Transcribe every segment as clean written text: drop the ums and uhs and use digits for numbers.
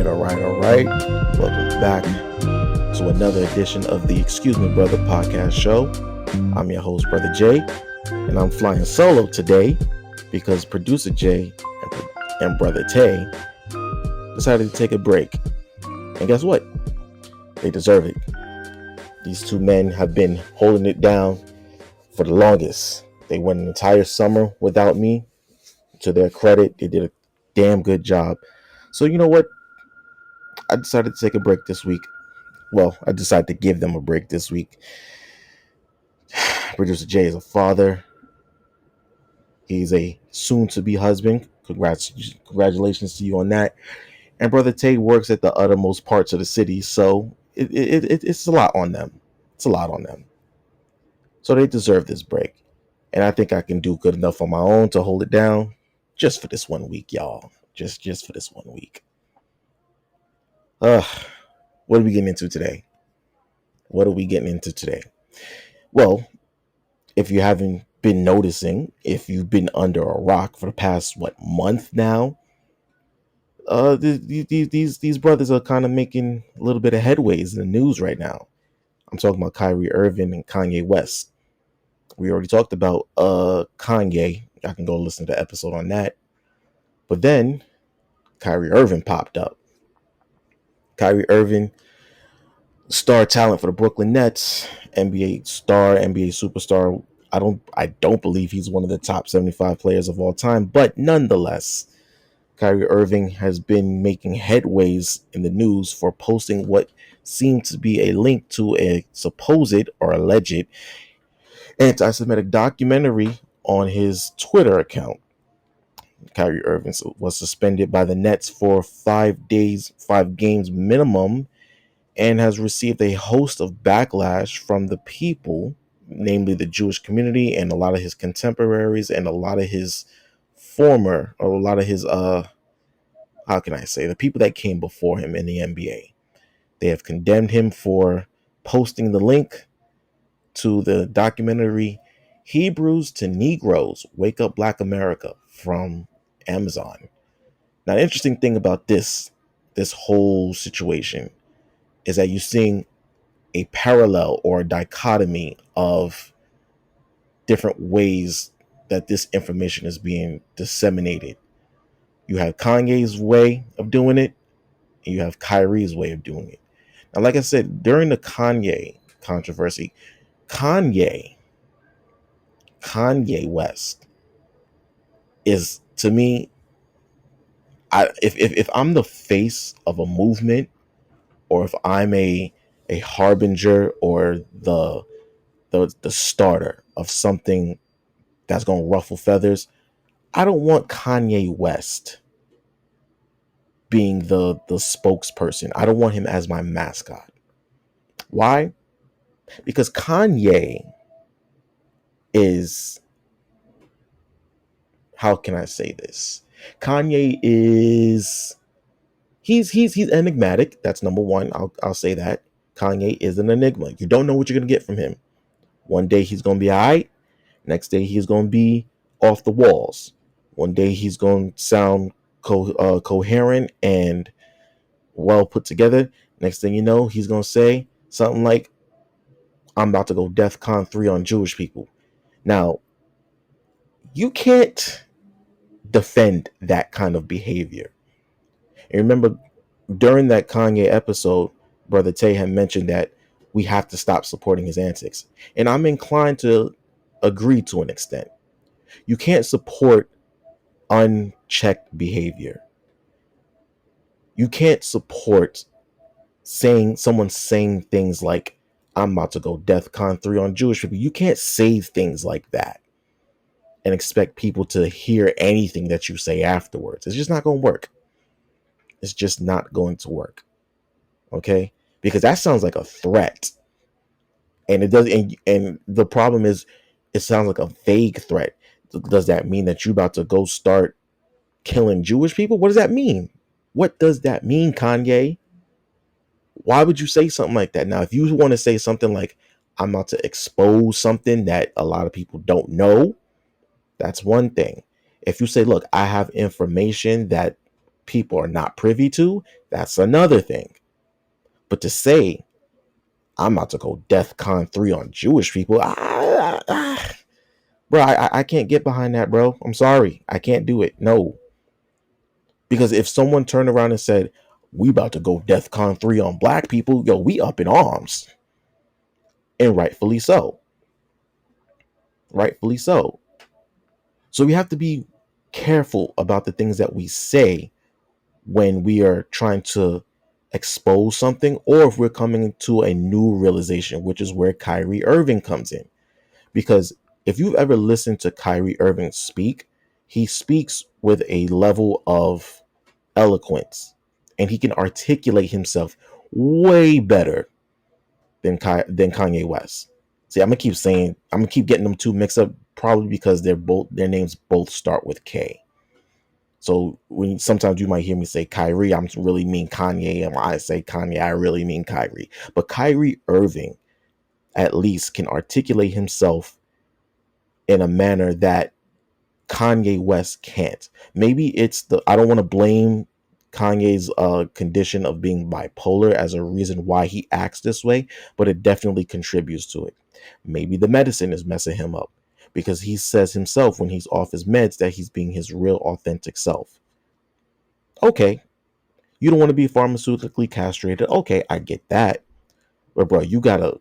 All right. Welcome back to another edition of the Excuse Me Brother podcast show. I'm your host, Brother Jay, and I'm flying solo today because producer Jay and Brother Tay decided to take a break. And guess what? They deserve it. These two men have been holding it down for the longest. They went an entire summer without me. To their credit, they did a damn good job. So you know what? I decided to take a break this week. Well, I decided to give them a break this week. Producer Jay is a father. He's a soon-to-be husband. Congratulations to you on that. And Brother Tay works at the uttermost parts of the city, so it's a lot on them. It's a lot on them. So they deserve this break. And I think I can do good enough on my own to hold it down just for this 1 week, y'all. Just for this 1 week. What are we getting into today? Well, if you haven't been noticing, if you've been under a rock for the past month now, these brothers are kind of making a little bit of headways in the news right now. I'm talking about Kyrie Irving and Kanye West. We already talked about Kanye. I can go listen to the episode on that. But then Kyrie Irving popped up. Kyrie Irving, star talent for the Brooklyn Nets, NBA star, NBA superstar. I don't believe he's one of the top 75 players of all time, but nonetheless, Kyrie Irving has been making headways in the news for posting what seemed to be a link to a supposed or alleged anti-Semitic documentary on his Twitter account. Kyrie Irving was suspended by the Nets for 5 games minimum, and has received a host of backlash from the people, namely the Jewish community and a lot of his contemporaries and a lot of his the people that came before him in the NBA. They have condemned him for posting the link to the documentary Hebrews to Negroes, Wake Up Black America from Amazon. Now, the interesting thing about this whole situation is that you're seeing a parallel or a dichotomy of different ways that this information is being disseminated. You have Kanye's way of doing it, and you have Kyrie's way of doing it. Now, like I said, during the Kanye controversy, Kanye West is, to me, if I'm the face of a movement, or if I'm a harbinger or the starter of something that's going to ruffle feathers, I don't want Kanye West being the spokesperson. I don't want him as my mascot. Why? Because Kanye is, how can I say this? Kanye is, he's enigmatic. That's number one. I'll say that. Kanye is an enigma. You don't know what you're going to get from him. One day he's going to be all right. Next day he's going to be off the walls. One day he's going to sound coherent and well put together. Next thing you know, he's going to say something like, I'm about to go DEFCON 3 on Jewish people. Now, you can't defend that kind of behavior. And remember, during that Kanye episode, Brother Tay had mentioned that we have to stop supporting his antics. And I'm inclined to agree to an extent. You can't support unchecked behavior. You can't support someone saying things like, I'm about to go DEFCON 3 on Jewish people. You can't say things like that and expect people to hear anything that you say afterwards. It's just not going to work. It's just not going to work. Okay? Because that sounds like a threat. And it does, and the problem is, it sounds like a vague threat. Does that mean that you're about to go start killing Jewish people? What does that mean? What does that mean, Kanye? Why would you say something like that? Now, if you want to say something like, I'm about to expose something that a lot of people don't know, that's one thing. If you say, look, I have information that people are not privy to, that's another thing. But to say, I'm about to go DEFCON 3 on Jewish people, bro, I can't get behind that, bro. I'm sorry. I can't do it. No. Because if someone turned around and said, we about to go DEFCON 3 on black people, yo, we up in arms. And rightfully so. Rightfully so. So we have to be careful about the things that we say when we are trying to expose something, or if we're coming to a new realization, which is where Kyrie Irving comes in. Because if you've ever listened to Kyrie Irving speak, he speaks with a level of eloquence and he can articulate himself way better than Kanye West. See, I'm gonna keep getting them two mixed up, probably because their names both start with K. So when sometimes you might hear me say Kyrie, I'm really mean Kanye, and when I say Kanye, I really mean Kyrie. But Kyrie Irving at least can articulate himself in a manner that Kanye West can't. Maybe it's I don't want to blame Kanye's condition of being bipolar as a reason why he acts this way, but it definitely contributes to it. Maybe the medicine is messing him up because he says himself when he's off his meds that he's being his real authentic self. Okay, you don't want to be pharmaceutically castrated. Okay, I get that. But bro, you gotta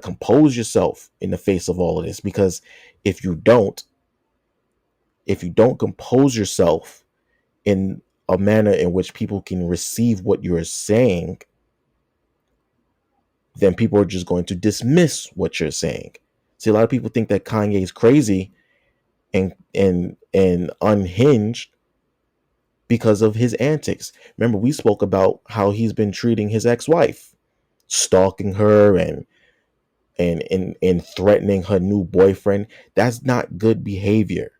compose yourself in the face of all of this, because if you don't, compose yourself in a manner in which people can receive what you're saying, then people are just going to dismiss what you're saying. See, a lot of people think that Kanye is crazy and unhinged because of his antics. Remember, we spoke about how he's been treating his ex-wife, stalking her and threatening her new boyfriend. That's not good behavior.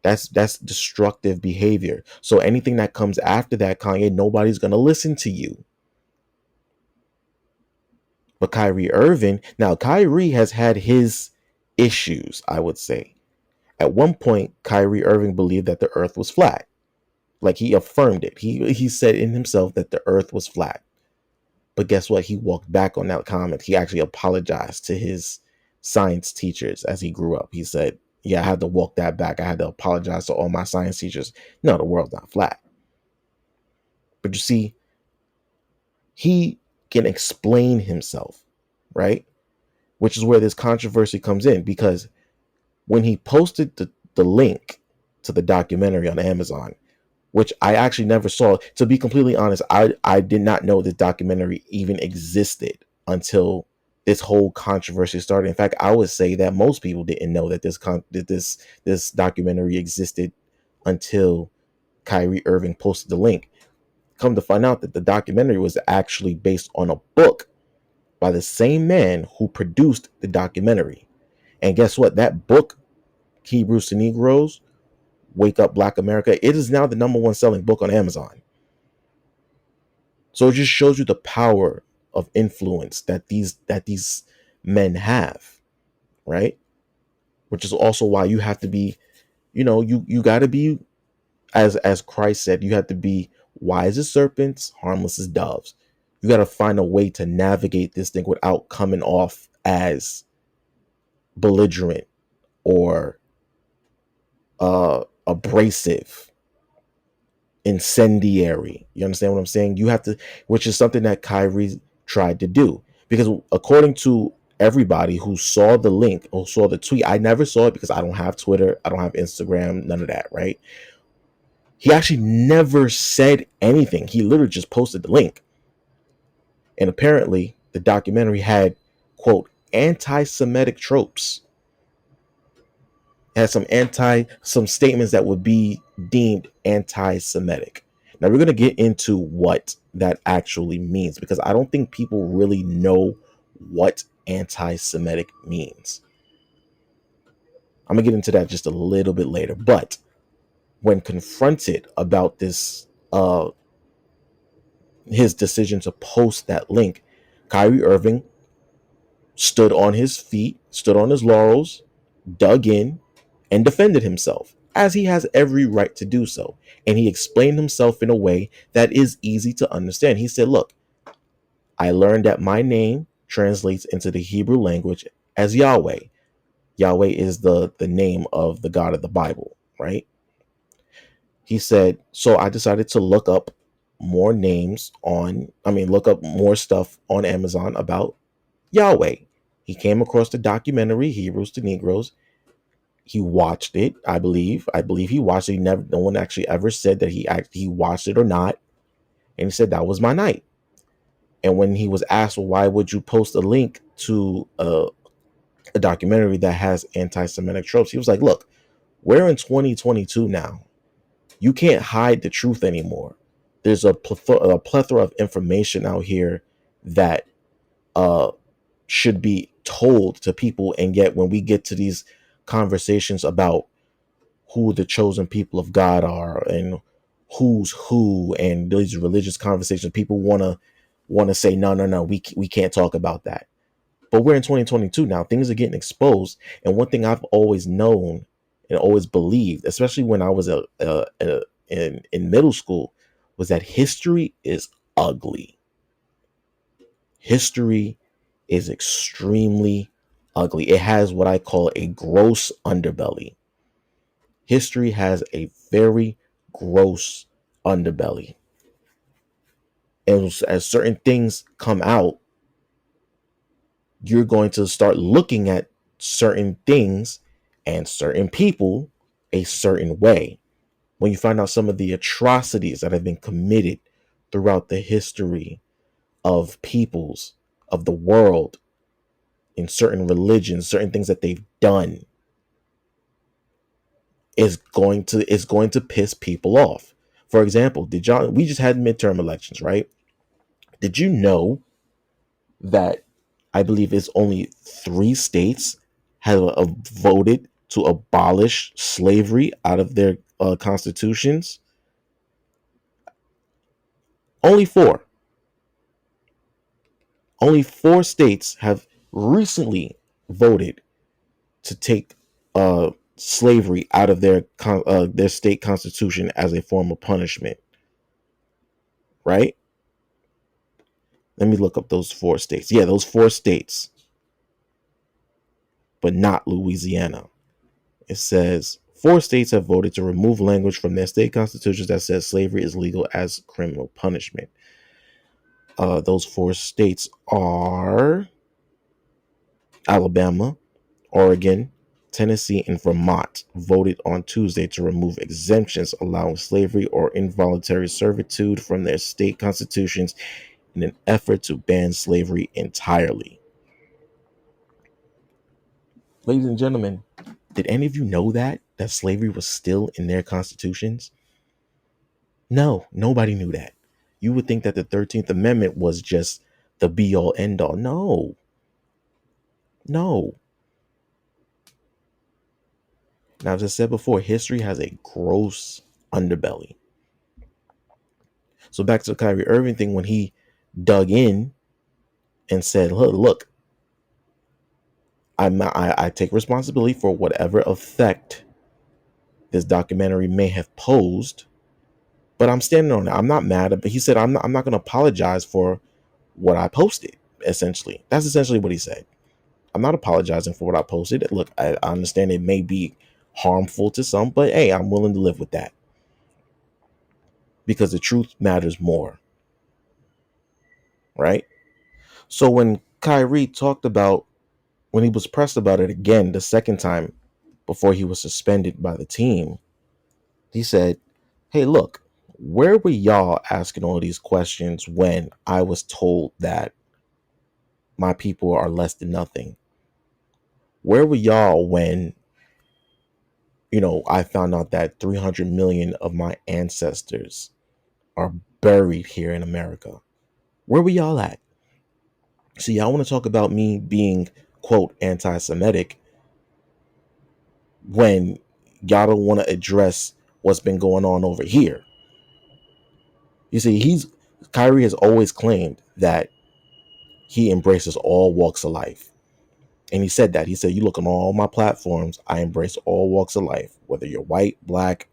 That's destructive behavior. So anything that comes after that, Kanye, nobody's gonna listen to you. But Kyrie Irving, now Kyrie has had his issues, I would say. At one point, Kyrie Irving believed that the earth was flat. Like, he affirmed it. He said in himself that the earth was flat. But guess what? He walked back on that comment. He actually apologized to his science teachers as he grew up. He said, yeah, I had to walk that back. I had to apologize to all my science teachers. No, the world's not flat. But you see, he can explain himself, right? Which is where this controversy comes in, because when he posted the link to the documentary on Amazon, which I actually never saw, to be completely honest, I did not know this documentary even existed until this whole controversy started. In fact, I would say that most people didn't know that this documentary existed until Kyrie Irving posted the link. Come to find out that the documentary was actually based on a book by the same man who produced the documentary. And guess what? That book, Hebrews to Negroes, Wake Up Black America, it is now the #1 selling book on Amazon. So it just shows you the power of influence that these men have, right? Which is also why you have to be, you got to be, as Christ said, you have to be wise as serpents, harmless as doves. You got to find a way to navigate this thing without coming off as belligerent or abrasive, incendiary. You understand what I'm saying? You have to, which is something that Kyrie tried to do, because according to everybody who saw the link or saw the tweet, I never saw it because I don't have Twitter, I don't have Instagram, none of that, right? He actually never said anything. He literally just posted the link. And apparently the documentary had, quote, anti-Semitic tropes. It had some statements that would be deemed anti-Semitic. Now we're going to get into what that actually means, because I don't think people really know what anti-Semitic means. I'm going to get into that just a little bit later. But when confronted about this, his decision to post that link, Kyrie Irving stood on his feet, stood on his laurels, dug in, and defended himself, as he has every right to do so. And he explained himself in a way that is easy to understand. He said, look, I learned that my name translates into the Hebrew language as Yahweh. Yahweh is the name of the God of the Bible, right? He said, so I decided to look up more names look up more stuff on Amazon about Yahweh. He came across the documentary Hebrews to Negroes. He watched it, I believe. I believe he watched it. No one actually ever said that he watched it or not. And he said that was my night. And when he was asked, well, why would you post a link to a documentary that has anti-Semitic tropes? He was like, look, we're in 2022 now. You can't hide the truth anymore. There's a plethora of information out here that should be told to people. And yet when we get to these conversations about who the chosen people of God are and who's who and these religious conversations, people want to say no, we can't talk about that. But we're in 2022 now. Things are getting exposed. And one thing I've always known and always believed, especially when I was in middle school, was that history is ugly. History is extremely ugly. It has what I call a gross underbelly. History has a very gross underbelly. And as certain things come out, you're going to start looking at certain things and certain people a certain way. When you find out some of the atrocities that have been committed throughout the history of peoples, of the world, in certain religions, certain things that they've done, is going to piss people off. For example, we just had midterm elections, right? Did you know that I believe it's only 3 states have voted to abolish slavery out of their constitutions? Only four. Only 4 states have recently voted to take slavery out of their state constitution as a form of punishment. Right? Let me look up those 4 states. Yeah, those 4 states, but not Louisiana. It says 4 states have voted to remove language from their state constitutions that says slavery is legal as criminal punishment. Those 4 states are Alabama, Oregon, Tennessee, and Vermont. Voted on Tuesday to remove exemptions allowing slavery or involuntary servitude from their state constitutions in an effort to ban slavery entirely. Ladies and gentlemen, did any of you know that slavery was still in their constitutions? No, nobody knew that. You would think that the 13th Amendment was just the be all end all. No, no. Now, as I said before, history has a gross underbelly. So back to the Kyrie Irving thing, when he dug in and said, look, I take responsibility for whatever effect this documentary may have posed, but I'm standing on it. I'm not mad. But he said, I'm not going to apologize for what I posted, essentially. That's essentially what he said. I'm not apologizing for what I posted. Look, I understand it may be harmful to some, but hey, I'm willing to live with that because the truth matters more, right? So when Kyrie talked about, when he was pressed about it again the second time before he was suspended by the team, he said, hey, look, where were y'all asking all these questions when I was told that my people are less than nothing? Where were y'all when, I found out that 300 million of my ancestors are buried here in America? Where were y'all at? So y'all want to talk about me being, quote, anti-Semitic when y'all don't want to address what's been going on over here. You see, Kyrie has always claimed that he embraces all walks of life. And he said that. He said, you look on all my platforms, I embrace all walks of life, whether you're white, black,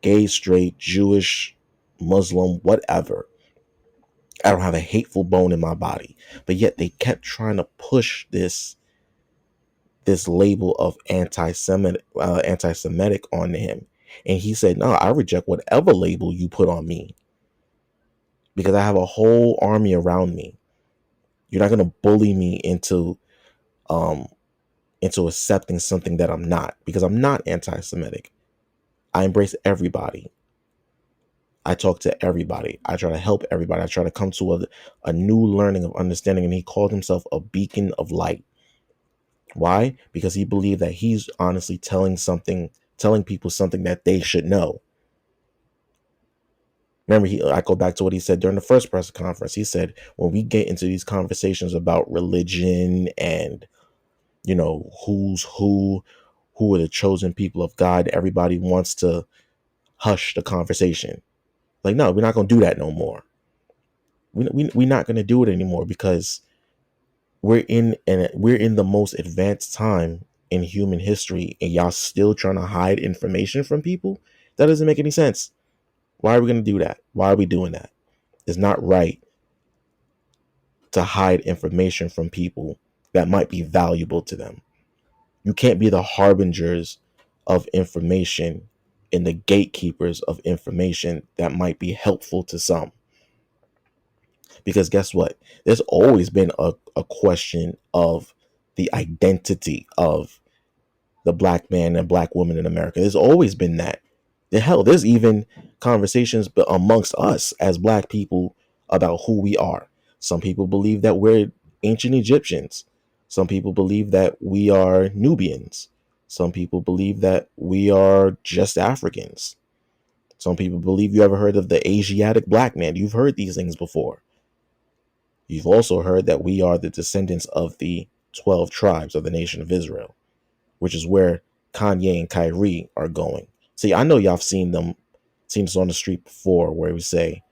gay, straight, Jewish, Muslim, whatever. I don't have a hateful bone in my body. But yet they kept trying to push this label of anti-Semitic on him. And he said, no, I reject whatever label you put on me because I have a whole army around me. You're not going to bully me um, into accepting something that I'm not, because I'm not anti-Semitic. I embrace everybody. I talk to everybody. I try to help everybody. I try to come to a new learning of understanding. And he called himself a beacon of light. Why? Because he believed that he's honestly telling people something that they should know. Remember, I go back to what he said during the first press conference. He said, when we get into these conversations about religion and, who's who are the chosen people of God, everybody wants to hush the conversation. Like, no, we're not going to do that no more. We're not going to do it anymore because we're in the most advanced time in human history, and y'all still trying to hide information from people. That doesn't make any sense. Why are we going to do that? Why are we doing that? It's not right to hide information from people that might be valuable to them. You can't be the harbingers of information and the gatekeepers of information that might be helpful to some. Because guess what? There's always been a question of the identity of the black man and black woman in America. There's always been that. The hell, there's even conversations amongst us as black people about who we are. Some people believe that we're ancient Egyptians. Some people believe that we are Nubians. Some people believe that we are just Africans. Some people believe, you ever heard of the Asiatic black man? You've heard these things before. You've also heard that we are the descendants of the 12 tribes of the nation of Israel, which is where Kanye and Kyrie are going. See, I know y'all have seen this on the street before, where we say,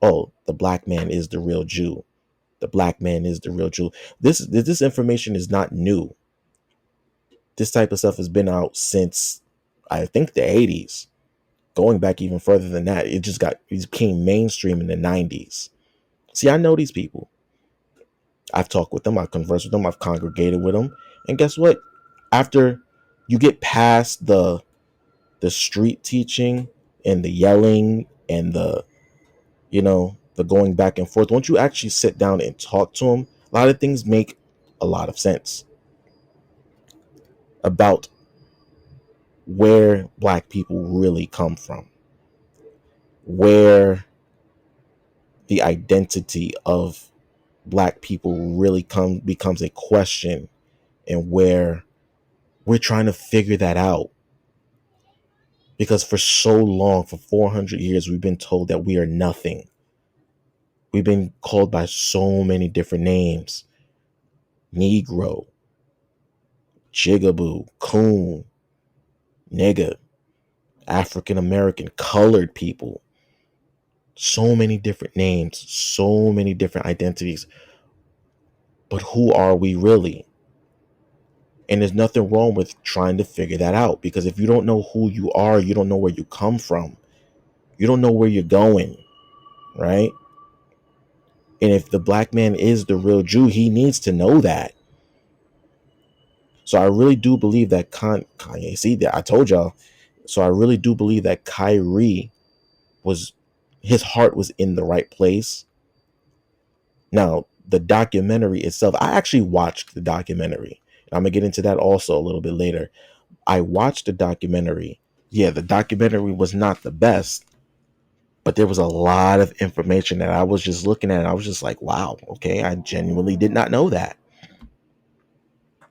oh, the black man is the real Jew. The black man is the real Jew. This information is not new. This type of stuff has been out since, I think, the 80s. Going back even further than that, it became mainstream in the 90s. See, I know these people. I've talked with them, I've conversed with them, I've congregated with them. And guess what? After you get past the street teaching and the yelling and the going back and forth, once you actually sit down and talk to them, a lot of things make a lot of sense about where black people really come from, where the identity of black people really becomes a question, and where we're trying to figure that out. Because for so long, for 400 years, we've been told that we are nothing. We've been called by so many different names: Negro, Jigaboo, Coon, Nigga, African American, colored people. So many different names, so many different identities. But who are we really? And there's nothing wrong with trying to figure that out, because if you don't know who you are, you don't know where you come from. You don't know where you're going, right? And if the black man is the real Jew, he needs to know that. So I really do believe that Kanye, see that I told y'all. So I really do believe that Kyrie his heart was in the right place. Now, the documentary itself, I actually watched the documentary. I'm gonna get into that also a little bit later. I watched the documentary. Yeah, the documentary was not the best, but there was a lot of information that I was just looking at. And I was just like, wow, okay, I genuinely did not know that.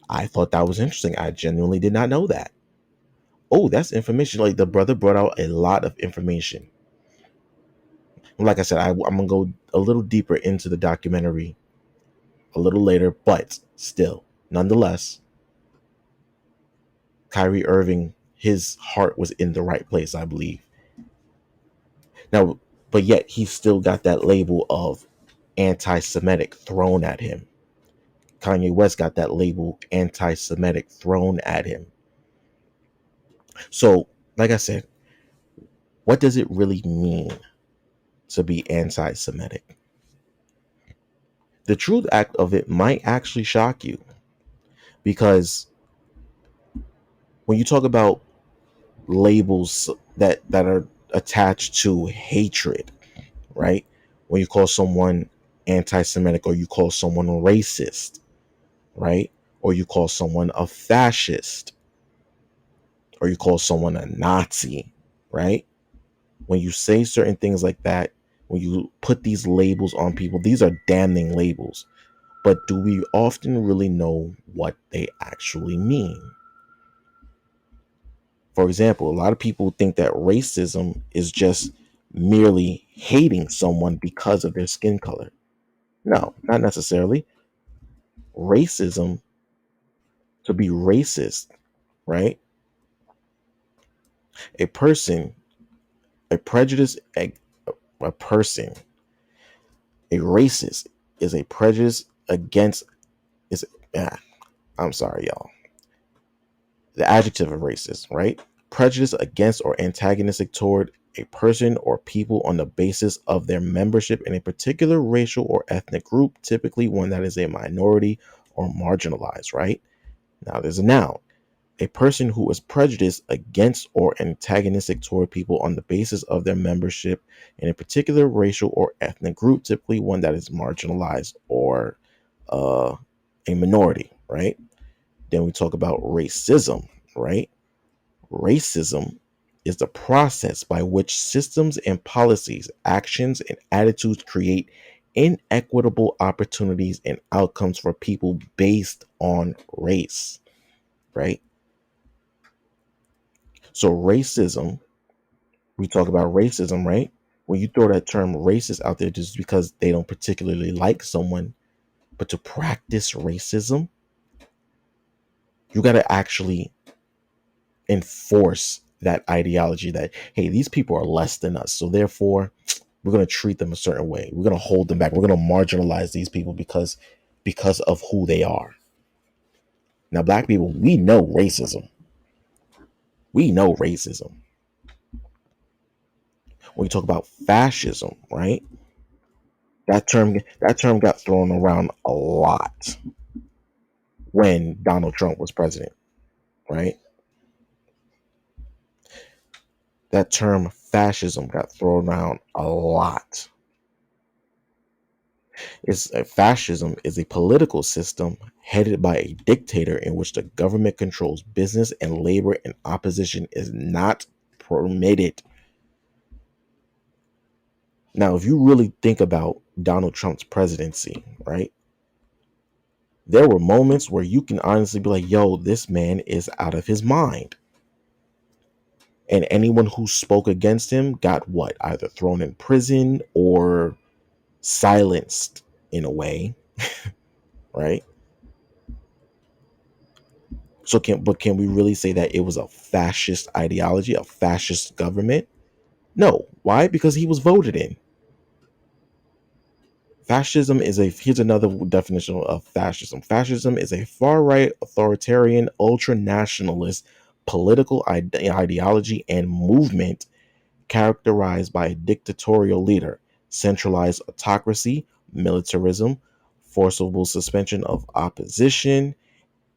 I thought that was interesting. I genuinely did not know that. Oh, that's information. Like, the brother brought out a lot of information. Like I said, I'm going to go a little deeper into the documentary a little later, but still, nonetheless, Kyrie Irving, his heart was in the right place, I believe. Now, but yet he still got that label of anti-Semitic thrown at him. Kanye West got that label anti-Semitic thrown at him. So, like I said, what does it really mean to be anti-Semitic? The truth act of it might actually shock you, because when you talk about labels that are attached to hatred, right? When you call someone anti-Semitic, or you call someone racist, right? Or you call someone a fascist, or you call someone a Nazi, right? When you say certain things like that, when you put these labels on people, these are damning labels. But do we often really know what they actually mean? For example, a lot of people think that racism is just merely hating someone because of their skin color. No, not necessarily. Racism, to be racist, right? A person, a prejudice, a person, a racist is a prejudice against, is, ah, I'm sorry, y'all. The adjective of racist, right? Prejudice against or antagonistic toward a person or people on the basis of their membership in a particular racial or ethnic group, typically one that is a minority or marginalized, right? Now there's a noun. A person who is prejudiced against or antagonistic toward people on the basis of their membership in a particular racial or ethnic group, typically one that is marginalized or a minority, right? Then we talk about racism, right? Racism is the process by which systems and policies, actions, and attitudes create inequitable opportunities and outcomes for people based on race, right? So, racism, we talk about racism, right? When you throw that term racist out there just because they don't particularly like someone, but to practice racism, you got to actually enforce that ideology that, hey, these people are less than us, so therefore we're going to treat them a certain way, we're going to hold them back, we're going to marginalize these people because of who they are. Now, black people, we know racism. When you talk about fascism, right, that term got thrown around a lot when Donald Trump was president, right? That term fascism got thrown around a lot. Fascism is a political system headed by a dictator in which the government controls business and labor, and opposition is not permitted. Now, if you really think about Donald Trump's presidency, right, there were moments where you can honestly be like, yo, this man is out of his mind. And anyone who spoke against him got what? Either thrown in prison or silenced in a way, right? So can we really say that it was a fascist ideology, a fascist government? No. Why? Because he was voted in. Fascism is a Here's another definition of fascism. Fascism is a far-right, authoritarian, ultra-nationalist political ideology and movement characterized by a dictatorial leader, centralized autocracy, militarism, forcible suspension of opposition,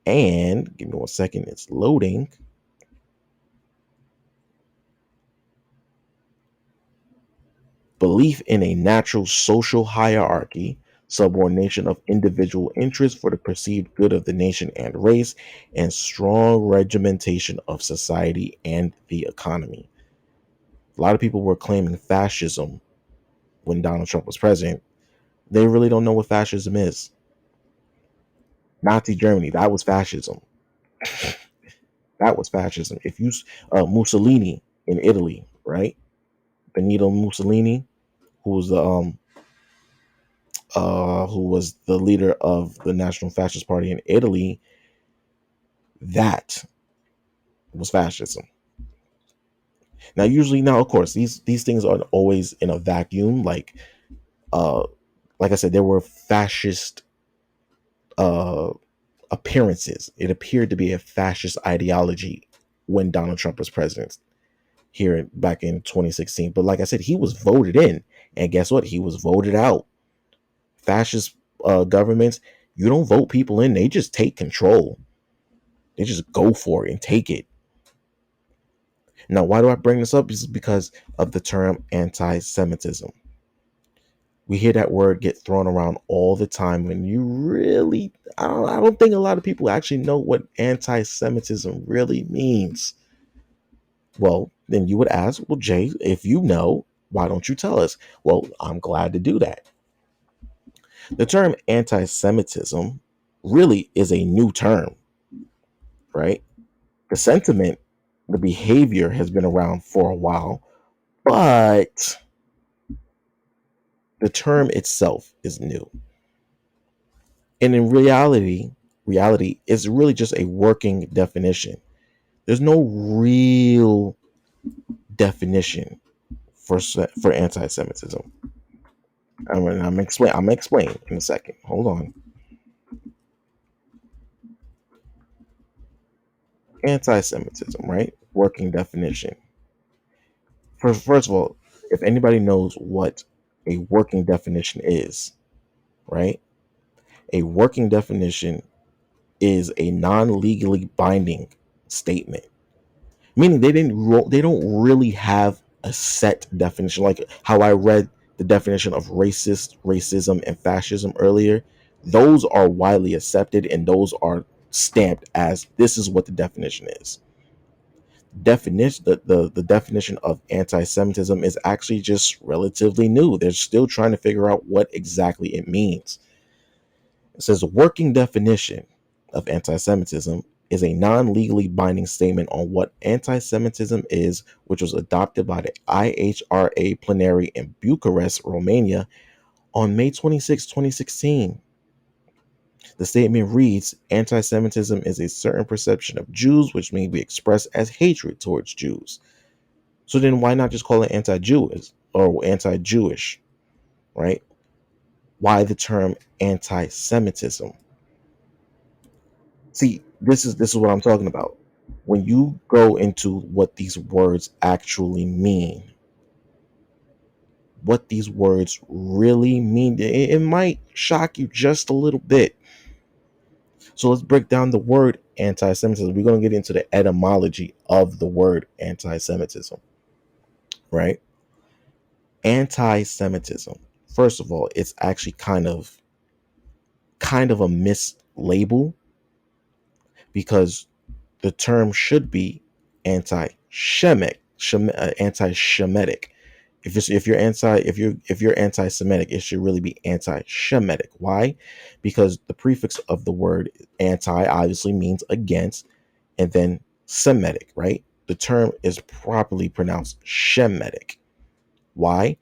and give me 1 second, it's loading. Belief in a natural social hierarchy, subordination of individual interests for the perceived good of the nation and race, and strong regimentation of society and the economy. A lot of people were claiming fascism when Donald Trump was president. They really don't know what fascism is. Nazi Germany, that was fascism. That was fascism. If you Mussolini in Italy, right? Benito Mussolini, who was the leader of the National Fascist Party in Italy, that was fascism. Now, of course, these things aren't always in a vacuum. Uh, like I said, there were fascist uh, appearances. It appeared to be a fascist ideology when Donald Trump was president here back in 2016. But like I said, he was voted in, and guess what? He was voted out. Fascist governments, you don't vote people in; they just take control. They just go for it and take it. Now, why do I bring this up? Is because of the term anti-Semitism. We hear that word get thrown around all the time when you really, I don't think a lot of people actually know what anti-Semitism really means. Well, then you would ask, well, Jay, if you know, why don't you tell us? Well, I'm glad to do that. The term anti-Semitism really is a new term, right? The sentiment, the behavior has been around for a while, but the term itself is new. And in reality is really just a working definition. There's no real definition for anti-Semitism. I'm gonna explain in a second. Hold on. Anti-Semitism, right? Working definition. First of all, if anybody knows what a working definition is, right? A working definition is a non-legally binding statement, meaning they don't really have a set definition. Like how I read the definition of racism, and fascism earlier, those are widely accepted and those are stamped as this is what the definition is. The definition of anti-Semitism is actually just relatively new. They're still trying to figure out what exactly it means. It says a working definition of anti-Semitism is a non-legally binding statement on what anti-Semitism is, which was adopted by the IHRA plenary in Bucharest, Romania on May 26, 2016. The statement reads, anti-Semitism is a certain perception of Jews which may be expressed as hatred towards Jews. So then why not just call it anti-Jewish or anti-Jewish, right? Why the term anti-Semitism? See, this is what I'm talking about. When you go into what these words actually mean, what these words really mean, it might shock you just a little bit. So let's break down the word anti-Semitism. We're going to get into the etymology of the word anti-Semitism, right? Anti-Semitism. First of all, it's actually kind of a mislabel, because the term should be anti-Shemitic. Anti-Shemitic. If you're anti-Semitic, it should really be anti-Shemitic. Why? Because the prefix of the word anti obviously means against, and then Semitic, right? The term is properly pronounced Shemitic. Why?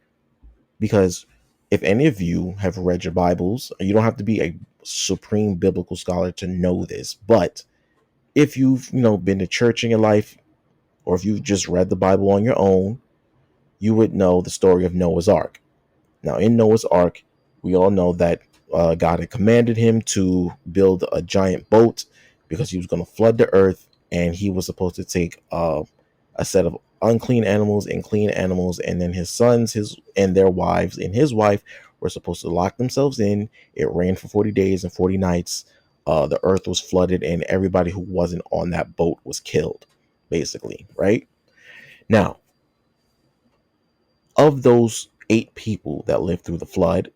Because if any of you have read your Bibles, you don't have to be a supreme biblical scholar to know this, but if you've been to church in your life, or if you've just read the Bible on your own, you would know the story of Noah's Ark. Now, in Noah's Ark, we all know that God had commanded him to build a giant boat because he was going to flood the earth, and he was supposed to take a set of unclean animals and clean animals, and then his sons, and their wives, and his wife were supposed to lock themselves in. It rained for 40 days and 40 nights. The earth was flooded, and everybody who wasn't on that boat was killed, basically, right? Now, of those 8 people that lived through the flood,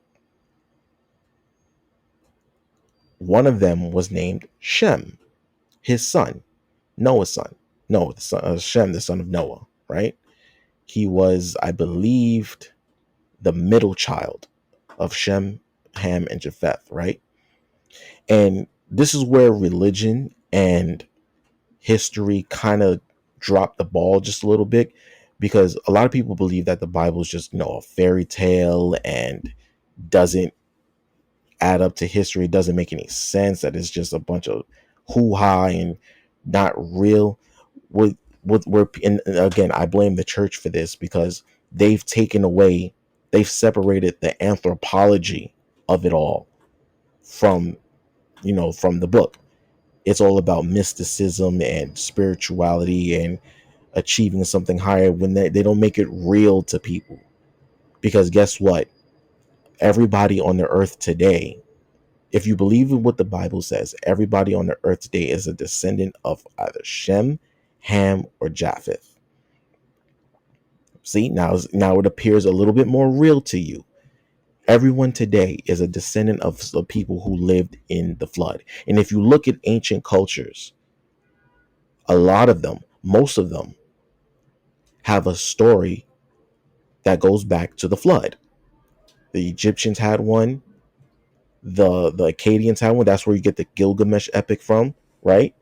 one of them was named Shem, his son, Noah's son. No, the son, Shem, the son of Noah, right? He was, I believed, the middle child of Shem, Ham, and Japheth, right? And this is where religion and history kind of dropped the ball just a little bit, because a lot of people believe that the Bible is just, a fairy tale and doesn't add up to history. It doesn't make any sense, that it's just a bunch of hoo-ha and not real. And again, I blame the church for this, because they've separated the anthropology of it all from from the book. It's all about mysticism and spirituality and achieving something higher when they don't make it real to people. Because guess what? Everybody on the earth today, if you believe in what the Bible says, everybody on the earth today is a descendant of either Shem, Ham, or Japheth. See, now it appears a little bit more real to you. Everyone today is a descendant of the people who lived in the flood. And if you look at ancient cultures, a lot of them, most of them, have a story that goes back to the flood. The Egyptians had one, the Akkadians had one. That's where you get the Gilgamesh epic from, right?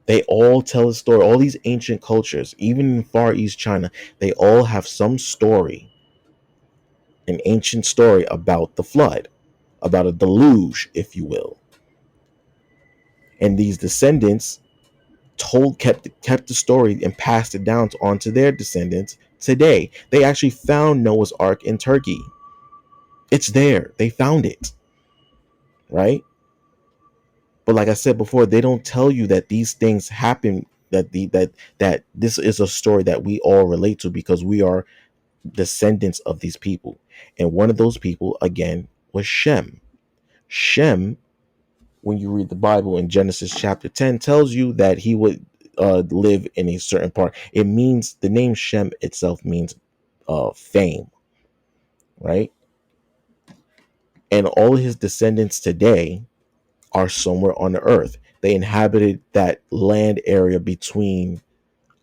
They all tell a story. All these ancient cultures, even in Far East China, they all have some story, an ancient story about the flood, about a deluge, if you will. And these descendants kept the story and passed it down onto their descendants today. They actually found Noah's Ark in Turkey. It's there. They found it, right? But like I said before, they don't tell you that these things happen. That this is a story that we all relate to because we are descendants of these people. And one of those people again was Shem. Shem, when you read the Bible in Genesis chapter 10, tells you that he would live in a certain part. It means the name Shem itself means fame, right? And all his descendants today are somewhere on the earth. They inhabited that land area between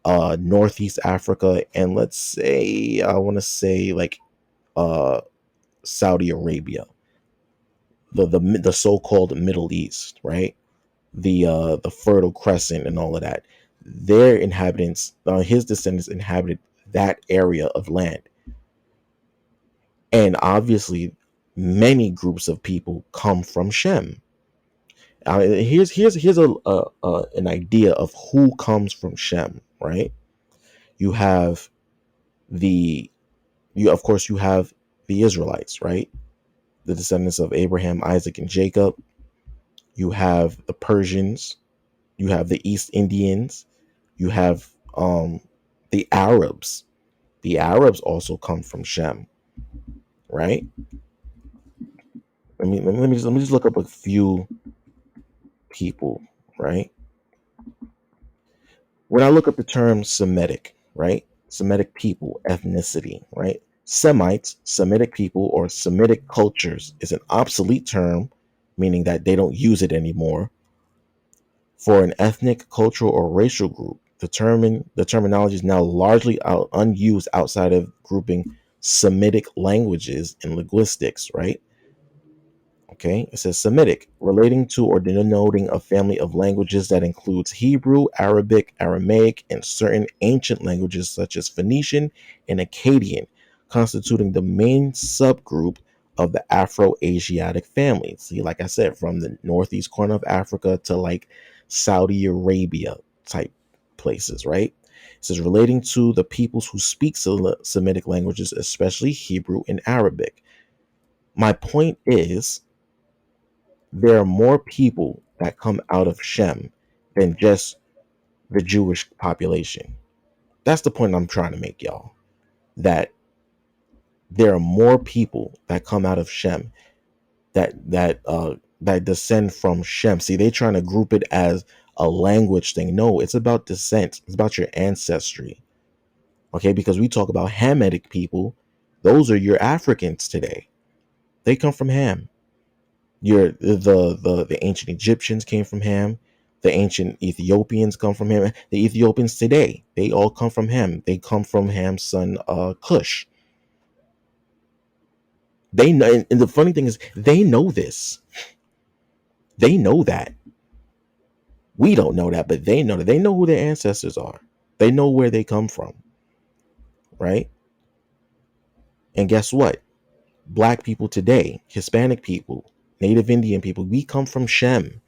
Northeast Africa and let's say I want to say like uh, Saudi Arabia, the so-called Middle East, right? The Fertile Crescent and all of that. Their inhabitants, his descendants, inhabited that area of land, and obviously, many groups of people come from Shem. Here's an idea of who comes from Shem, right? You have the you of course you have the Israelites, right? The descendants of Abraham, Isaac, and Jacob. You have the Persians. You have the East Indians. You have the Arabs. The Arabs also come from Shem, right? Let me just look up a few people, right? When I look up the term Semitic, right? Semitic people, ethnicity, right? Semites, Semitic people, or Semitic cultures is an obsolete term, meaning that they don't use it anymore. For an ethnic, cultural, or racial group, the terminology is now largely unused outside of grouping Semitic languages and linguistics, right? Okay, it says Semitic, relating to or denoting a family of languages that includes Hebrew, Arabic, Aramaic, and certain ancient languages such as Phoenician and Akkadian, constituting the main subgroup of the Afro-Asiatic family. See, like I said, from the northeast corner of Africa to like Saudi Arabia type places, right? It says relating to the peoples who speak Semitic languages, especially Hebrew and Arabic. My point is, there are more people that come out of Shem than just the Jewish population. That's the point I'm trying to make, y'all. That there are more people that come out of Shem that descend from Shem. See, they're trying to group it as a language thing. No, it's about descent. It's about your ancestry. Okay, because we talk about Hamitic people. Those are your Africans today. They come from Ham. The ancient Egyptians came from Ham. The ancient Ethiopians come from Ham. The Ethiopians today, they all come from Ham. They come from Ham's son Cush. They know, and the funny thing is, they know this. They know that. We don't know that, but they know that. They know who their ancestors are. They know where they come from, right? And guess what? Black people today, Hispanic people, Native Indian people, we come from Shem.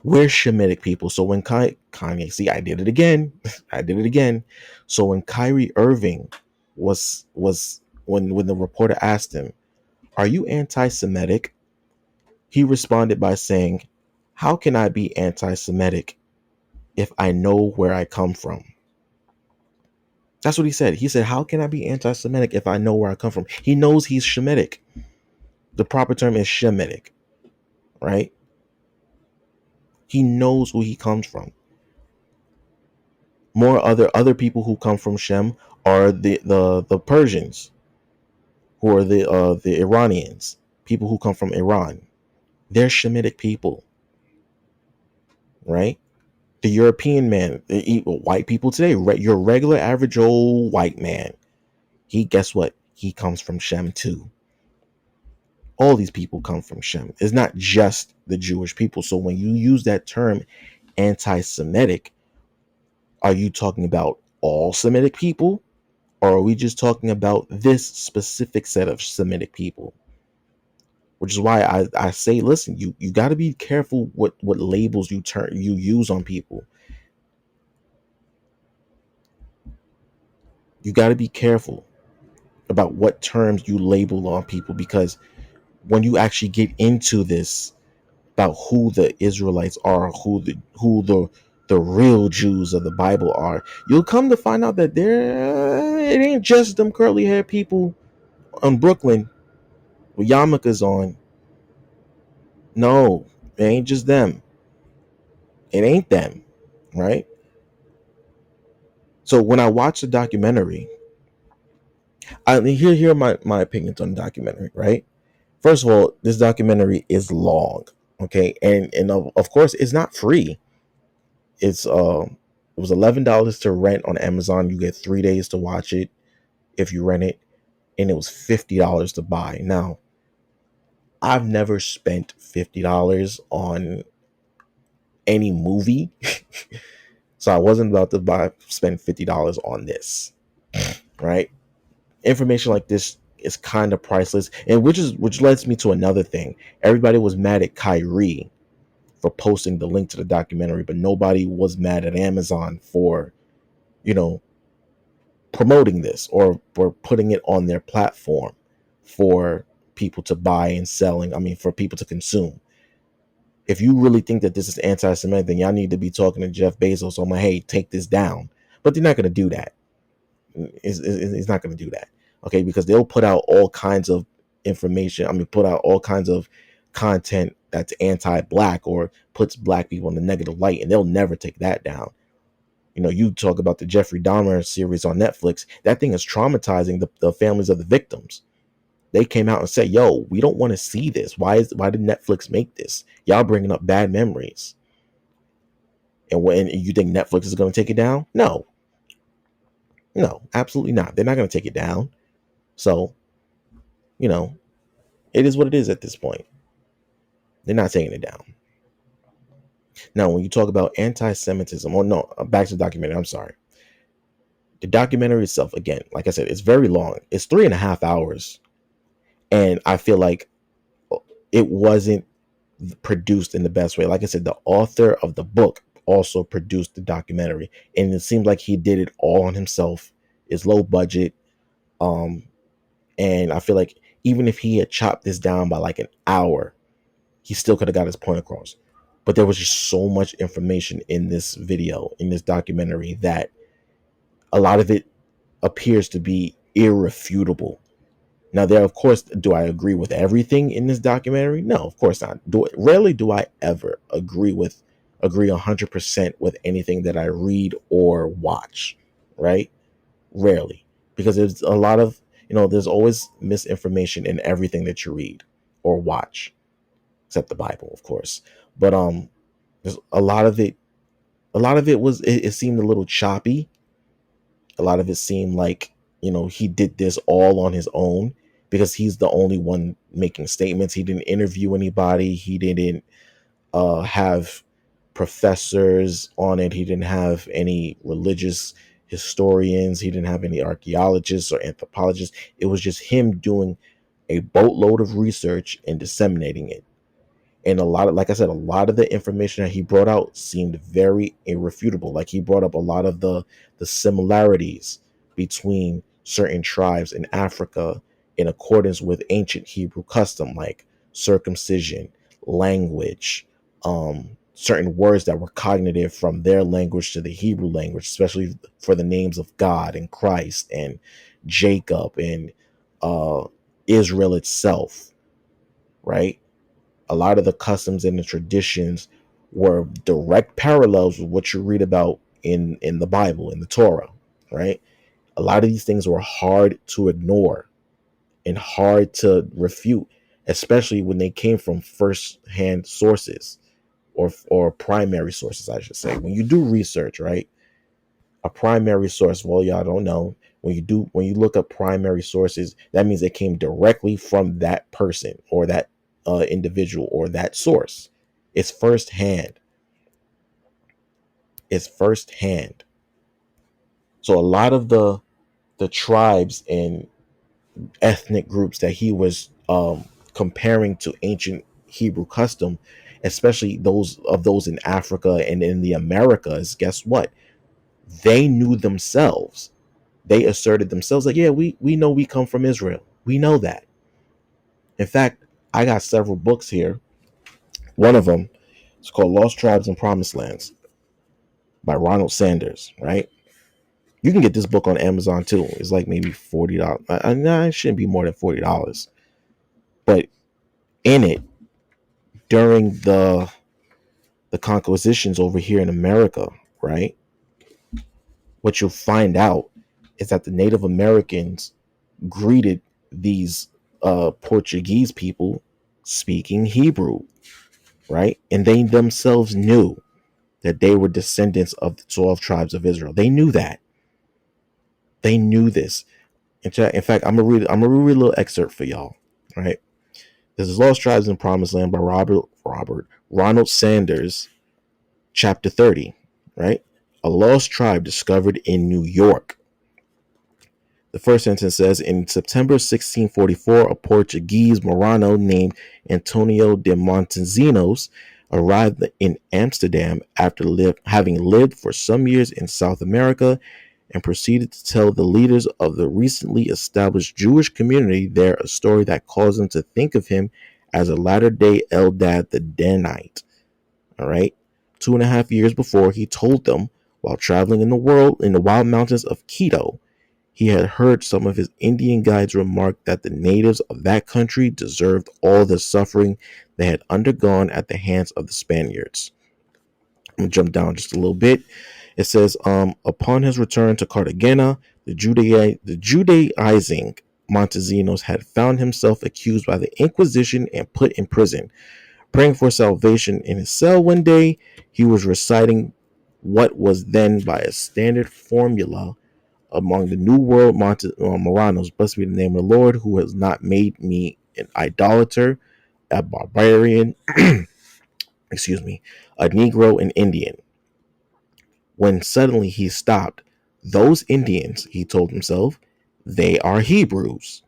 We're Shemitic people. So when Kanye, see, I did it again. I did it again. So when Kyrie Irving was when the reporter asked him, "Are you anti-Semitic?" He responded by saying, "How can I be anti Semitic if I know where I come from?" That's what he said. He said, "How can I be anti Semitic if I know where I come from?" He knows he's Shemitic. The proper term is Shemitic, right? He knows who he comes from. More other people who come from Shem are the Persians, who are the Iranians, people who come from Iran. They're Shemitic people, right? The European man, white people today, your regular average old white man, he, guess what? He comes from Shem too. All these people come from Shem. It's not just the Jewish people. So when you use that term anti-Semitic, are you talking about all Semitic people? Or are we just talking about this specific set of Semitic people? Which is why I say, listen, you got to be careful what labels you use on people. You got to be careful about what terms you label on people, because when you actually get into this about who the Israelites are, who the real Jews of the Bible are, you'll come to find out that it ain't just them curly haired people on Brooklyn with yarmulkes on. No, it ain't just them. It ain't them, right? So when I watch the documentary, here are my opinions on the documentary, right? First of all, this documentary is long, okay, and of course it's not free. It's it was $11 to rent on Amazon. You get 3 days to watch it if you rent it, and it was $50 to buy. Now, I've never spent $50 on any movie, so I wasn't about to spend $50 on this, right? Information like this is kind of priceless, and which leads me to another thing. Everybody was mad at Kyrie for posting the link to the documentary, but nobody was mad at Amazon for, you know, promoting this or for putting it on their platform for people to buy and selling. I mean, for people to consume. If you really think that this is anti-Semitic, then y'all need to be talking to Jeff Bezos on my, hey, take this down. But they're not going to do that. It's not going to do that. Okay, because they'll put out all kinds of information. I mean, put out all kinds of content that's anti-black or puts black people in the negative light, and they'll never take that down. You know, you talk about the Jeffrey Dahmer series on Netflix. That thing is traumatizing the families of the victims. They came out and said, "Yo, we don't want to see this. Why did Netflix make this? Y'all bringing up bad memories." And when you think Netflix is going to take it down? No, no, absolutely not. They're not going to take it down. So, you know, it is what it is at this point. They're not taking it down. Now, when you talk about anti-Semitism, or no, back to the documentary. I'm sorry. The documentary itself, again, like I said, it's very long. It's 3.5 hours, and I feel like it wasn't produced in the best way. Like I said, the author of the book also produced the documentary, and it seems like he did it all on himself. It's low budget, and I feel like even if he had chopped this down by like an hour, he still could have got his point across. But there was just so much information in this video, in this documentary, that a lot of it appears to be irrefutable. Now, there, of course, do I agree with everything in this documentary? No, of course not. Rarely do I ever agree 100% with anything that I read or watch, right? Rarely, because there's a lot of, there's always misinformation in everything that you read or watch, except the Bible, of course. But there's a lot of it. A lot of it it seemed a little choppy. A lot of it seemed like, he did this all on his own because he's the only one making statements. He didn't interview anybody. He didn't have professors on it. He didn't have any religious historians. He didn't have any archaeologists or anthropologists. It was just him doing a boatload of research and disseminating it. And like I said, a lot of the information that he brought out seemed very irrefutable. Like, he brought up a lot of the similarities between certain tribes in Africa in accordance with ancient Hebrew custom, like circumcision, language, certain words that were cognitive from their language to the Hebrew language, especially for the names of God and Christ and Jacob and uh, Israel itself, right? A lot of the customs and the traditions were direct parallels with what you read about in the Bible, in the Torah, right? A lot of these things were hard to ignore and hard to refute, especially when they came from first-hand sources or primary sources, I should say. When you do research, right? A primary source, well, y'all don't know. When you look up primary sources, that means they came directly from that person or that individual or that source. It's firsthand. It's firsthand. So a lot of the tribes and ethnic groups that he was comparing to ancient Hebrew custom, especially those in Africa and in the Americas, guess what? They knew themselves. They asserted themselves like, yeah, we know we come from Israel. We know that. In fact, I got several books here. One of them is called Lost Tribes and Promised Lands by Ronald Sanders, right? You can get this book on Amazon too. It's like maybe $40. Nah, it shouldn't be more than $40. But in it, during the conquisitions over here in America, right? What you'll find out is that the Native Americans greeted these Portuguese people speaking Hebrew, right? And they themselves knew that they were descendants of the 12 tribes of Israel. They knew that. They knew this. In fact, I'm gonna read a little excerpt for y'all, right? This is Lost Tribes in Promised Land by Ronald Sanders, chapter 30, right? A lost tribe discovered in New York. The first sentence says, in September 1644, a Portuguese Marano named Antonio de Montezinos arrived in Amsterdam after having lived for some years in South America and proceeded to tell the leaders of the recently established Jewish community there a story that caused them to think of him as a latter-day Eldad the Danite. All right. 2.5 years before, he told them while traveling in the wild mountains of Quito, he had heard some of his Indian guides remark that the natives of that country deserved all the suffering they had undergone at the hands of the Spaniards. I'm going to jump down just a little bit. It says, upon his return to Cartagena, the Judaizing Montesinos had found himself accused by the Inquisition and put in prison. Praying for salvation in his cell one day, he was reciting what was then by a standard formula among the New World Moranos. Blessed be the name of the Lord, who has not made me an idolater, a barbarian, excuse me, a Negro, an Indian. When suddenly he stopped, those Indians, he told himself, they are Hebrews.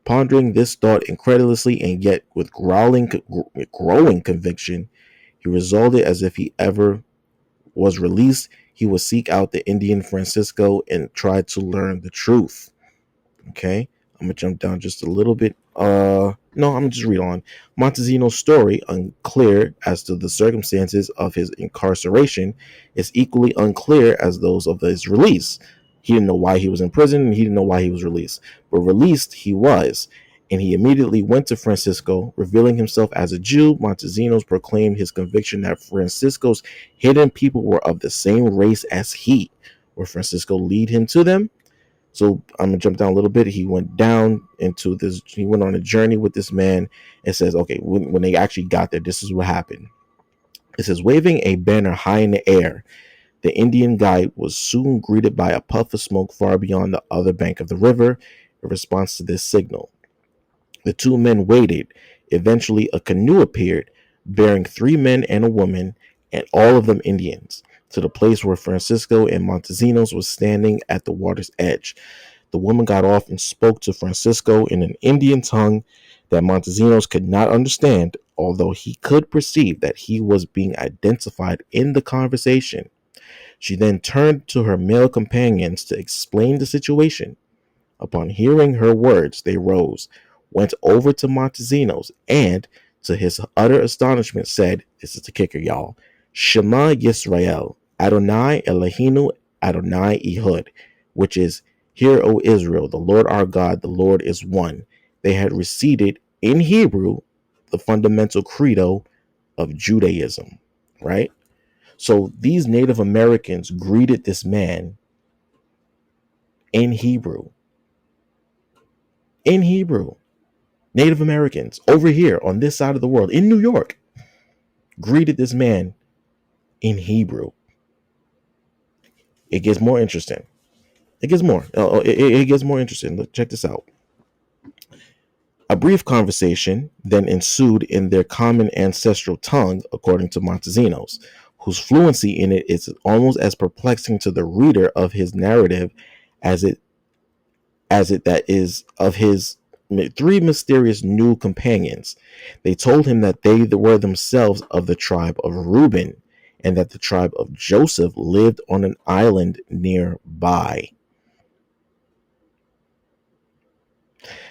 Pondering this thought incredulously and yet with growing conviction, he resolved it as if he ever was released, he would seek out the Indian Francisco and try to learn the truth. Okay, I'm gonna jump down just a little bit. No, I'm gonna just read on. Montezino's story, unclear as to the circumstances of his incarceration, is equally unclear as those of his release. He didn't know why he was in prison, and he didn't know why he was released. But released he was, and he immediately went to Francisco, revealing himself as a Jew. Montesinos proclaimed his conviction that Francisco's hidden people were of the same race as he. Would Francisco lead him to them? So I'm gonna jump down a little bit. He went down into this. He went on a journey with this man. It says, okay, when they actually got there, this is what happened. It says, waving a banner high in the air, the Indian guide was soon greeted by a puff of smoke far beyond the other bank of the river. In response to this signal, the two men waited. Eventually, a canoe appeared, bearing 3 men and a woman, and all of them Indians, to the place where Francisco and Montesinos was standing at the water's edge. The woman got off and spoke to Francisco in an Indian tongue that Montesinos could not understand, although he could perceive that he was being identified in the conversation. She then turned to her male companions to explain the situation. Upon hearing her words, they rose, went over to Montesinos, and, to his utter astonishment, said, this is the kicker, y'all, Shema Yisrael, Adonai Eloheinu, Adonai Ehud, which is, Hear, O Israel, the Lord our God, the Lord is one. They had recited in Hebrew the fundamental credo of Judaism, right? So these Native Americans greeted this man in Hebrew. In Hebrew. Native Americans over here on this side of the world in New York greeted this man in Hebrew. It gets more interesting. It gets more. It gets more interesting. Look, check this out. A brief conversation then ensued in their common ancestral tongue, according to Montesinos, whose fluency in it is almost as perplexing to the reader of his narrative as it that is of his three mysterious new companions. They told him that they were themselves of the tribe of Reuben, and that the tribe of Joseph lived on an island nearby.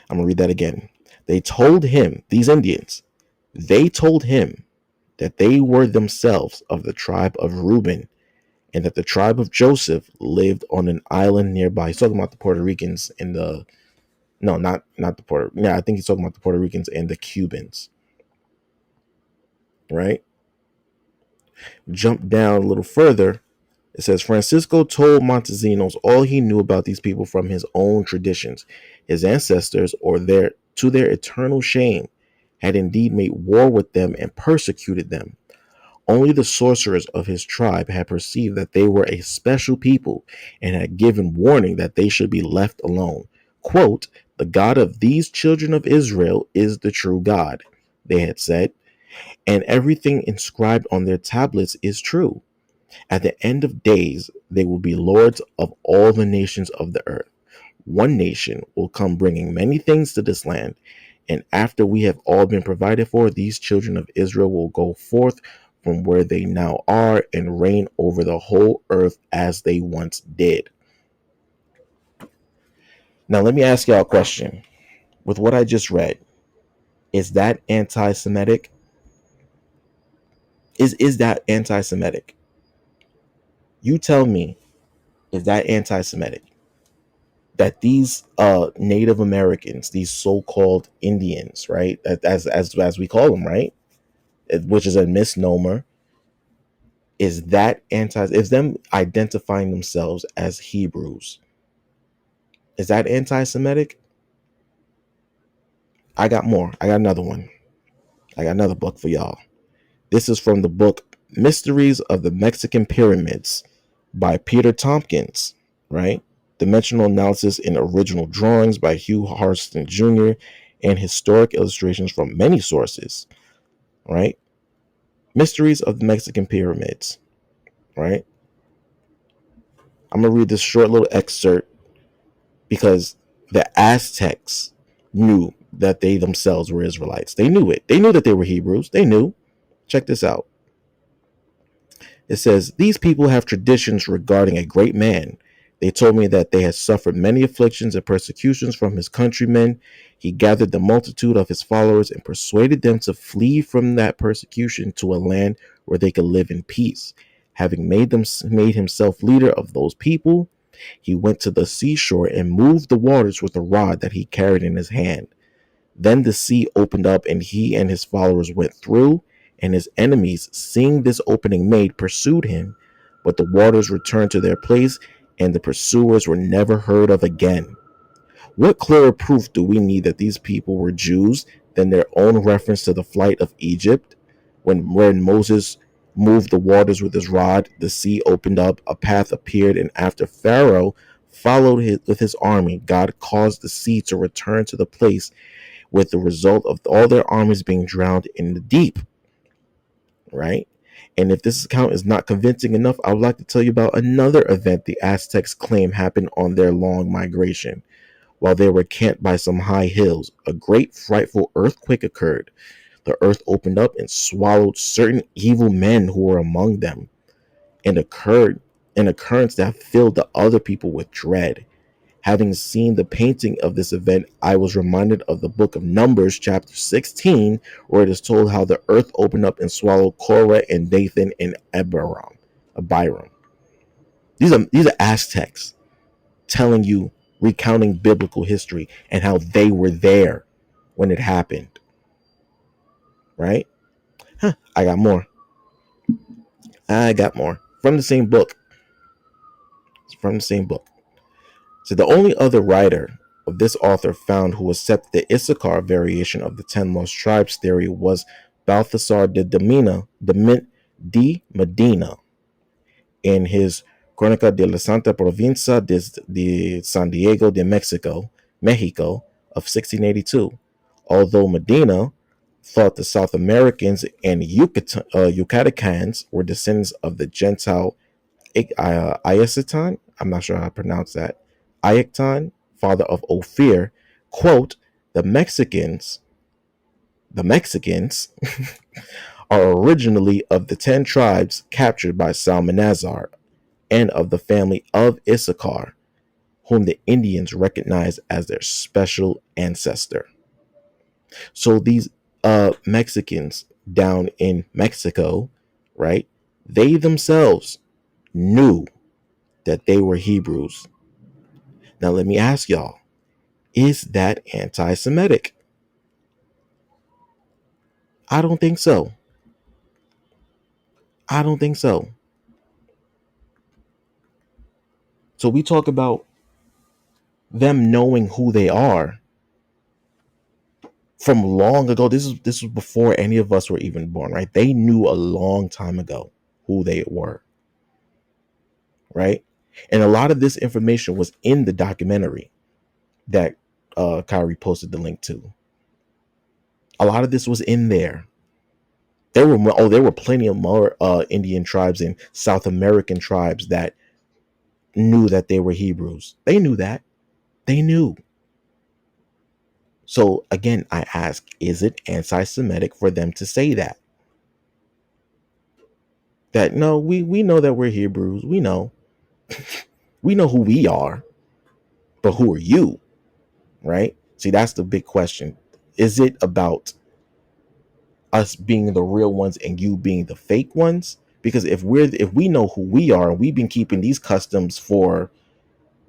I'm going to read that again. They told him, these Indians, they told him that they were themselves of the tribe of Reuben, and that the tribe of Joseph lived on an island nearby. He's talking about the Puerto Ricans and the no, not the Puerto. Yeah, I think he's talking about the Puerto Ricans and the Cubans, right? Jump down a little further. It says Francisco told Montesinos all he knew about these people from his own traditions. His ancestors, or to their eternal shame, had indeed made war with them and persecuted them. Only the sorcerers of his tribe had perceived that they were a special people and had given warning that they should be left alone. Quote, the God of these children of Israel is the true God, they had said, and everything inscribed on their tablets is true. At the end of days, they will be lords of all the nations of the earth. One nation will come bringing many things to this land, and after we have all been provided for, these children of Israel will go forth from where they now are and reign over the whole earth as they once did. Now, let me ask y'all a question. With what I just read, is that anti-Semitic? Is that anti-Semitic? You tell me, is that anti-Semitic? That these Native Americans, these so-called Indians, right, as we call them, right, which is a misnomer, is that is them identifying themselves as Hebrews? Is that anti-Semitic? I got more. I got another one. I got another book for y'all. This is from the book Mysteries of the Mexican Pyramids by Peter Tompkins, right? Dimensional analysis in original drawings by Hugh Harston Jr. and historic illustrations from many sources, right? Mysteries of the Mexican Pyramids, right? I'm going to read this short little excerpt because the Aztecs knew that they themselves were Israelites. They knew it. They knew that they were Hebrews. They knew. Check this out. It says, these people have traditions regarding a great man. They told me that they had suffered many afflictions and persecutions from his countrymen. He gathered the multitude of his followers and persuaded them to flee from that persecution to a land where they could live in peace. Having made himself leader of those people, he went to the seashore and moved the waters with a rod that he carried in his hand. Then the sea opened up, and he and his followers went through, and his enemies, seeing this opening made, pursued him. But the waters returned to their place, and the pursuers were never heard of again. What clearer proof do we need that these people were Jews than their own reference to the flight of Egypt? When Moses moved the waters with his rod, the sea opened up, a path appeared, and after Pharaoh followed with his army, God caused the sea to return to the place, with the result of all their armies being drowned in the deep, right? And if this account is not convincing enough, I would like to tell you about another event the Aztecs claim happened on their long migration. While they were camped by some high hills, a great frightful earthquake occurred. The earth opened up and swallowed certain evil men who were among them, and occurred an occurrence that filled the other people with dread. Having seen the painting of this event, I was reminded of the book of Numbers, chapter 16, where it is told how the earth opened up and swallowed Korah and Dathan and Abiram. These are Aztecs telling you, recounting biblical history and how they were there when it happened. Right? I got more. From the same book. It's from the same book. So the only other writer of this author found who accepted the Issachar variation of the 10 lost tribes theory was Balthasar de Medina in his Crónica de la Santa Provincia de San Diego de Mexico of 1682. Although Medina thought the South Americans and Yucatecans were descendants of the Gentile Iasitan, I'm not sure how to pronounce that, Iacton, father of Ophir, quote, the Mexicans are originally of the 10 tribes captured by Salmanazar and of the family of Issachar, whom the Indians recognize as their special ancestor. So these Mexicans down in Mexico, right, they themselves knew that they were Hebrews. Now, let me ask y'all, is that anti Semitic? I don't think so. I don't think so. So, we talk about them knowing who they are from long ago. This was before any of us were even born, right? They knew a long time ago who they were, right? And a lot of this information was in the documentary that Kyrie posted the link to. A lot of this was in there. There were plenty of more Indian tribes and South American tribes that knew that they were Hebrews. They knew that. They knew. So again, I ask, is it anti-Semitic for them to say that? That no, we know that we're Hebrews. We know. We know who we are. But who are you? Right? See, that's the big question. Is it about us being the real ones and you being the fake ones? Because if we know who we are and we've been keeping these customs for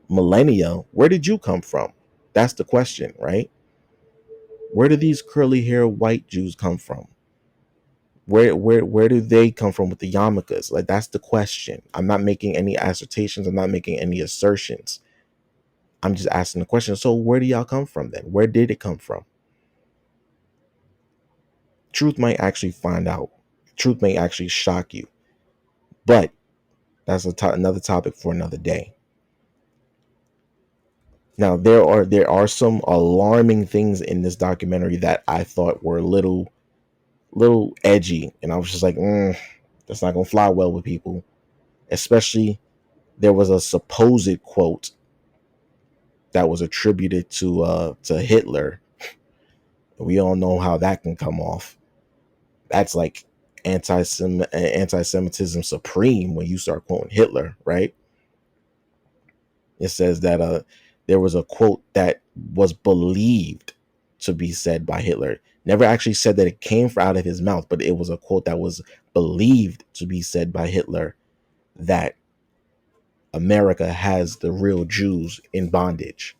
millennia, where did you come from? That's the question, right? Where do these curly hair white Jews come from? Where do they come from with the yarmulkes? Like, that's the question. I'm not making any assertions. I'm not making any assertions. I'm just asking the question. So where do y'all come from then? Where did it come from? Truth might actually find out. Truth may actually shock you. But that's another topic for another day. Now there are some alarming things in this documentary that I thought were a little edgy, and I was just like, that's not gonna fly well with people. Especially, there was a supposed quote that was attributed to Hitler. We all know how that can come off. That's like anti-Semitism supreme when you start quoting Hitler, right? It says that there was a quote that was believed to be said by Hitler. Never actually said that it came out of his mouth, but it was a quote that was believed to be said by Hitler, that America has the real Jews in bondage.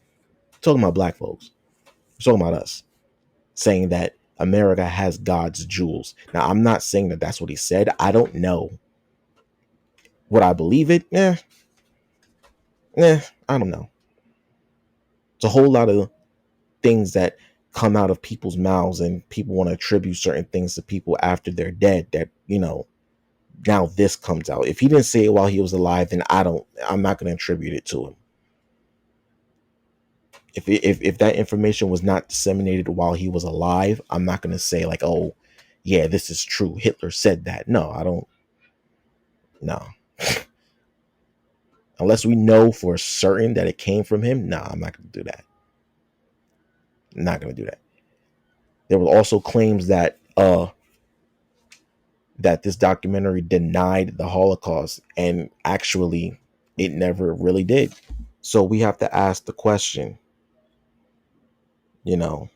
I'm talking about black folks. I'm talking about us. Saying that America has God's jewels. Now, I'm not saying that that's what he said. I don't know. Would I believe it? I don't know. It's a whole lot of things that come out of people's mouths, and people want to attribute certain things to people after they're dead, that, now this comes out. If he didn't say it while he was alive, then I'm not going to attribute it to him. If that information was not disseminated while he was alive, I'm not going to say like, oh yeah, this is true, Hitler said that. No, I don't. No. Unless we know for certain that it came from him, no, I'm not going to do that. I'm not going to do that. There were also claims that that this documentary denied the Holocaust, and actually it never really did. So we have to ask the question, you know,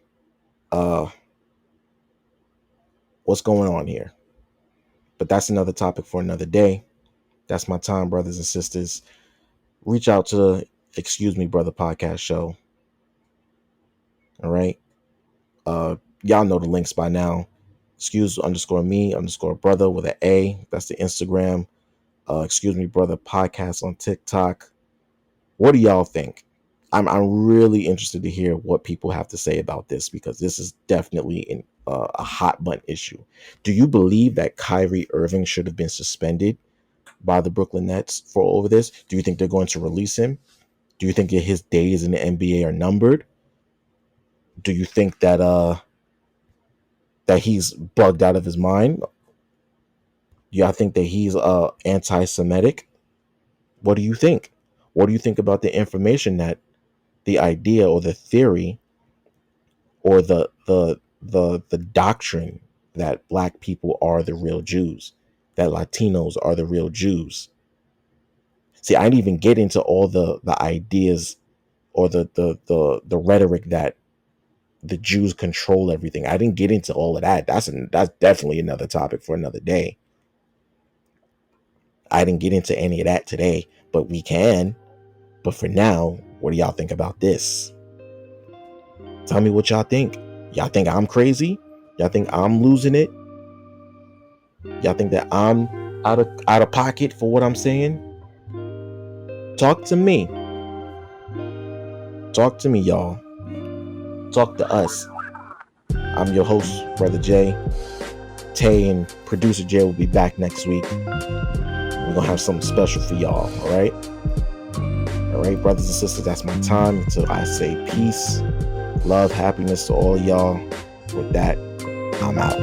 what's going on here? But that's another topic for another day. That's my time, brothers and sisters. Reach out to the Excuse Me Brother podcast show. All right. Y'all know the links by now. Excuse_me_brother with an A. That's the Instagram. Excuse Me Brother podcast on TikTok. What do y'all think? I'm really interested to hear what people have to say about this, because this is definitely a hot button issue. Do you believe that Kyrie Irving should have been suspended by the Brooklyn Nets for over this? Do you think they're going to release him? Do you think that his days in the NBA are numbered? Do you think that he's bugged out of his mind? Y'all think that he's anti-Semitic? What do you think? What do you think about the information, that the idea or the theory or the doctrine that black people are the real Jews, that Latinos are the real Jews? See, I didn't even get into all the ideas or the rhetoric that the Jews control everything. I didn't get into all of that. That's definitely another topic for another day. I didn't get into any of that today, but we can. But for now, what do y'all think about this? Tell me what y'all think. Y'all think I'm crazy? Y'all think I'm losing it? Y'all think that I'm out of pocket for what I'm saying? Talk to me. Talk to me, y'all. Talk to us. I'm your host, Brother Jay. Tay and producer Jay will be back next week. We're gonna have something special for y'all. All right, brothers and sisters, that's my time until I say peace, love, happiness to all y'all. With that, I'm out.